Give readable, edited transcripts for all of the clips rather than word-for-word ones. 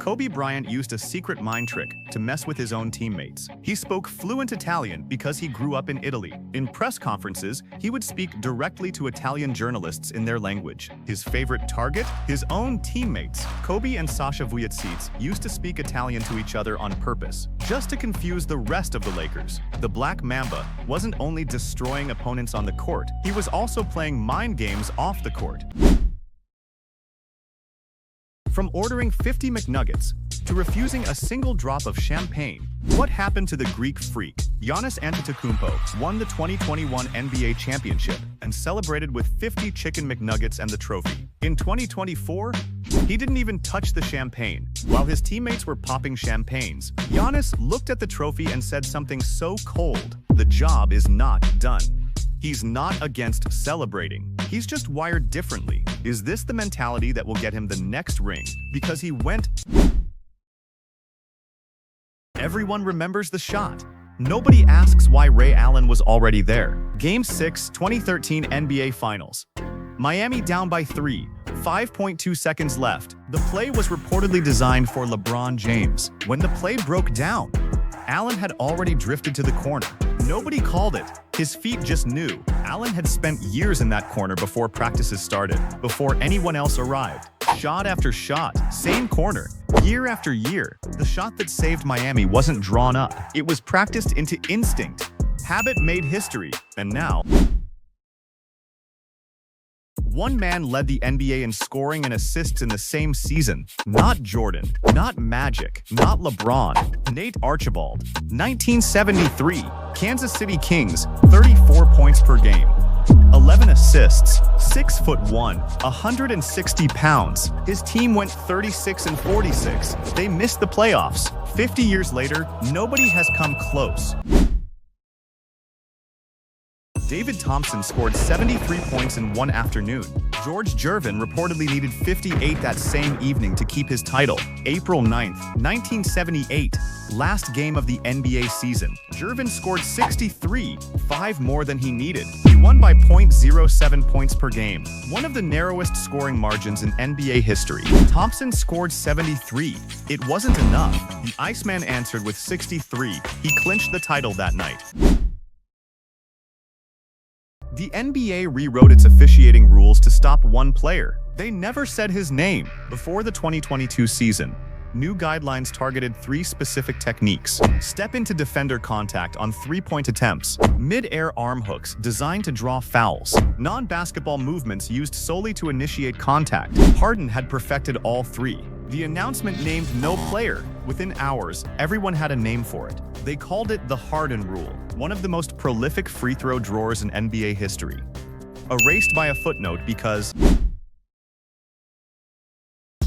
Kobe Bryant used a secret mind trick to mess with his own teammates. He spoke fluent Italian because he grew up in Italy. In press conferences, he would speak directly to Italian journalists in their language. His favorite target? His own teammates. Kobe and Sasha Vujacic used to speak Italian to each other on purpose, just to confuse the rest of the Lakers. The Black Mamba wasn't only destroying opponents on the court, he was also playing mind games off the court. From ordering 50 McNuggets to refusing a single drop of champagne, what happened to the Greek freak? Giannis Antetokounmpo won the 2021 NBA championship and celebrated with 50 chicken McNuggets and the trophy. In 2024, he didn't even touch the champagne. While his teammates were popping champagnes, Giannis looked at the trophy and said something so cold, "The job is not done." He's not against celebrating. He's just wired differently. Is this the mentality that will get him the next ring? Because he went... Everyone remembers the shot. Nobody asks why Ray Allen was already there. Game 6, 2013 NBA Finals. Miami down by 3. 5.2 seconds left. The play was reportedly designed for LeBron James. When the play broke down, Allen had already drifted to the corner. Nobody called it. His feet just knew. Allen had spent years in that corner before practices started, before anyone else arrived. Shot after shot, same corner, year after year. The shot that saved Miami wasn't drawn up. It was practiced into instinct. Habit made history, and now... One man led the NBA in scoring and assists in the same season. Not Jordan, not Magic, not LeBron, Nate Archibald. 1973, Kansas City Kings, 34 points per game. 11 assists, 6'1", 160 pounds. His team went 36-46. They missed the playoffs. 50 years later, nobody has come close. David Thompson scored 73 points in one afternoon. George Gervin reportedly needed 58 that same evening to keep his title. April 9th, 1978, last game of the NBA season. Gervin scored 63, 5 more than he needed. He won by .07 points per game, one of the narrowest scoring margins in NBA history. Thompson scored 73. It wasn't enough. The Iceman answered with 63. He clinched the title that night. The NBA rewrote its officiating rules to stop one player. They never said his name. Before the 2022 season, new guidelines targeted 3 specific techniques. Step into defender contact on 3-point attempts. Mid-air arm hooks designed to draw fouls. Non-basketball movements used solely to initiate contact. Harden had perfected all 3. The announcement named no player. Within hours, everyone had a name for it. They called it the Harden Rule, one of the most prolific free throw drawers in NBA history. Erased by a footnote because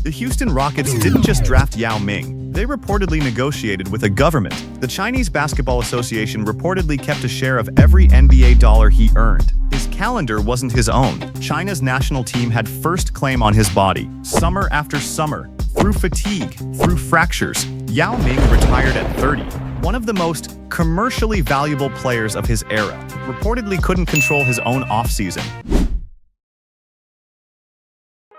the Houston Rockets didn't just draft Yao Ming. They reportedly negotiated with a government. The Chinese Basketball Association reportedly kept a share of every NBA dollar he earned. His calendar wasn't his own. China's national team had first claim on his body. Summer after summer, through fatigue, through fractures, Yao Ming retired at 30. One of the most commercially valuable players of his era, reportedly couldn't control his own offseason.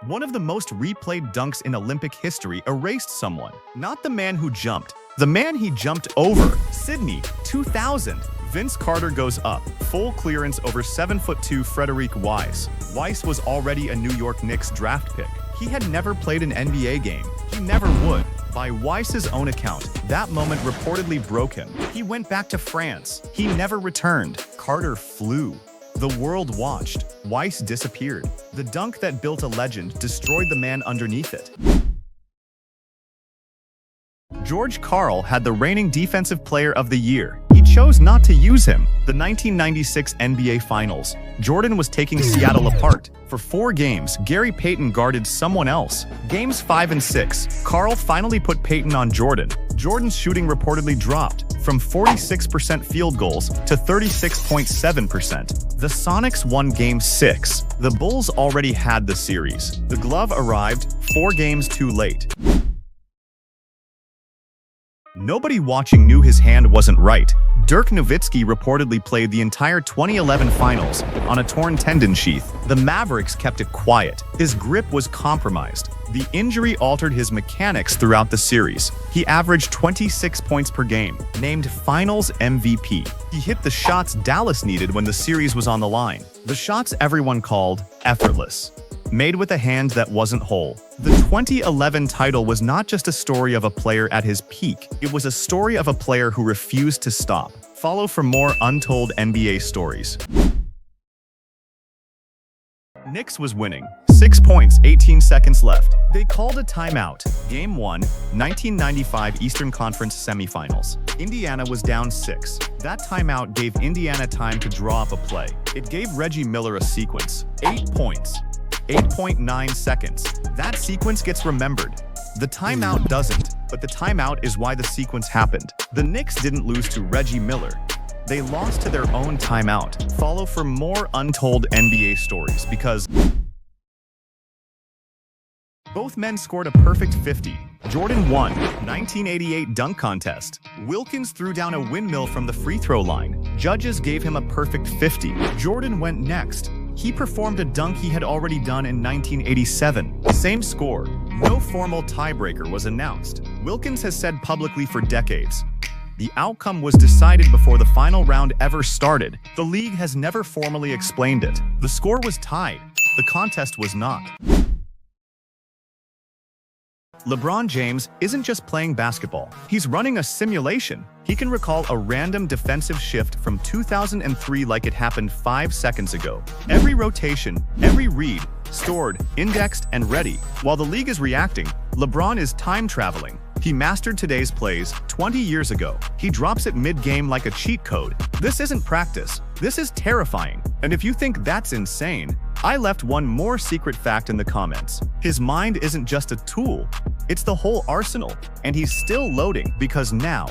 One of the most replayed dunks in Olympic history erased someone. Not the man who jumped, the man he jumped over. Sydney, 2000. Vince Carter goes up, full clearance over 7'2" Frederick Weiss. Weiss was already a New York Knicks draft pick. He had never played an NBA game. He never would. By Weiss's own account, that moment reportedly broke him. He went back to France. He never returned. Carter flew. The world watched. Weiss disappeared. The dunk that built a legend destroyed the man underneath it. George Karl had the reigning Defensive Player of the Year. He chose not to use him. The 1996 NBA Finals. Jordan was taking Seattle apart. For 4 games, Gary Payton guarded someone else. Games 5 and 6, Karl finally put Payton on Jordan. Jordan's shooting reportedly dropped from 46% field goals to 36.7%. The Sonics won Game 6. The Bulls already had the series. The glove arrived 4 games too late. Nobody watching knew his hand wasn't right. Dirk Nowitzki reportedly played the entire 2011 finals on a torn tendon sheath. The Mavericks kept it quiet. His grip was compromised. The injury altered his mechanics throughout the series. He averaged 26 points per game, named Finals MVP. He hit the shots Dallas needed when the series was on the line. The shots everyone called effortless, made with a hand that wasn't whole. The 2011 title was not just a story of a player at his peak, it was a story of a player who refused to stop. Follow for more untold NBA stories. Knicks was winning. 6 points, 18 seconds left. They called a timeout. Game 1, 1995 Eastern Conference Semifinals. Indiana was down 6. That timeout gave Indiana time to draw up a play. It gave Reggie Miller a sequence. 8 points. 8.9 seconds. That sequence gets remembered. The timeout doesn't, but the timeout is why the sequence happened. The Knicks didn't lose to Reggie Miller. They lost to their own timeout. Follow for more untold NBA stories because both men scored a perfect 50. Jordan won, 1988 dunk contest. Wilkins threw down a windmill from the free throw line. Judges gave him a perfect 50. Jordan went next. He performed a dunk he had already done in 1987. Same score. No formal tiebreaker was announced. Wilkins has said publicly for decades, the outcome was decided before the final round ever started. The league has never formally explained it. The score was tied. The contest was not. LeBron James isn't just playing basketball. He's running a simulation. He can recall a random defensive shift from 2003 like it happened 5 seconds ago. Every rotation, every read, stored, indexed, and ready. While the league is reacting, LeBron is time traveling. He mastered today's plays 20 years ago. He drops it mid-game like a cheat code. This isn't practice. This is terrifying. And if you think that's insane, I left one more secret fact in the comments. His mind isn't just a tool. It's the whole arsenal. And he's still loading because now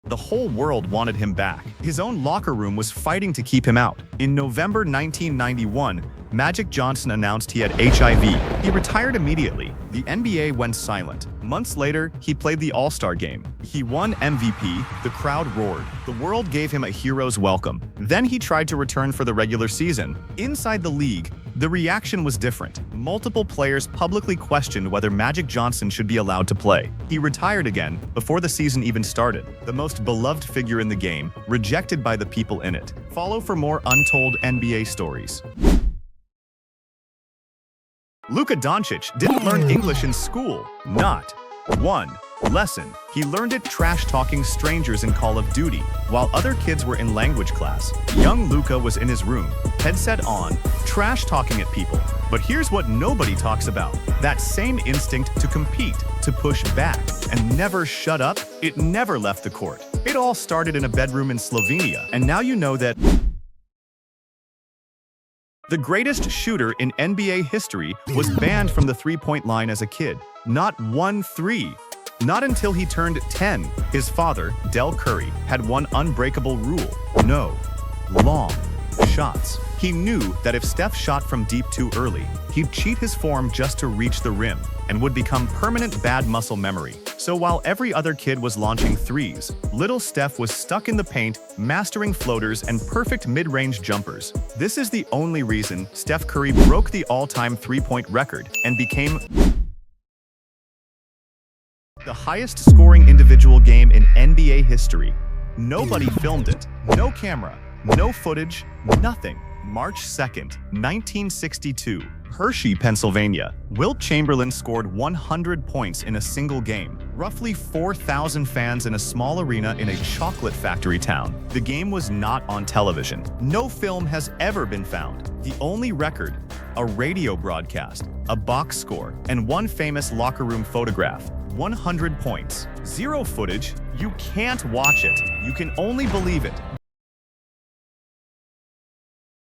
the whole world wanted him back. His own locker room was fighting to keep him out. In November 1991, Magic Johnson announced he had HIV. He retired immediately. The NBA went silent. Months later, he played the All-Star game. He won MVP. The crowd roared. The world gave him a hero's welcome. Then he tried to return for the regular season. Inside the league, the reaction was different. Multiple players publicly questioned whether Magic Johnson should be allowed to play. He retired again before the season even started. The most beloved figure in the game, rejected by the people in it. Follow for more untold NBA stories. Luka Doncic didn't learn English in school. Not one lesson. He learned it trash-talking strangers in Call of Duty. While other kids were in language class, young Luka was in his room, headset on, trash-talking at people. But here's what nobody talks about. That same instinct to compete, to push back, and never shut up, it never left the court. It all started in a bedroom in Slovenia, and now you know that the greatest shooter in NBA history was banned from the three-point line as a kid. Not one three. Not until he turned 10. His father, Del Curry, had one unbreakable rule. No long shots. He knew that if Steph shot from deep too early, he'd cheat his form just to reach the rim and would become permanent bad muscle memory. So while every other kid was launching threes, little Steph was stuck in the paint, mastering floaters and perfect mid-range jumpers. This is the only reason Steph Curry broke the all-time three-point record and became the highest-scoring individual game in NBA history. Nobody filmed it. No camera, no footage, nothing. March 2nd, 1962, Hershey, Pennsylvania. Wilt Chamberlain scored 100 points in a single game. Roughly 4,000 fans in a small arena in a chocolate factory town. The game was not on television. No film has ever been found. The only record, a radio broadcast, a box score, and one famous locker room photograph. 100 points. Zero footage. You can't watch it. You can only believe it.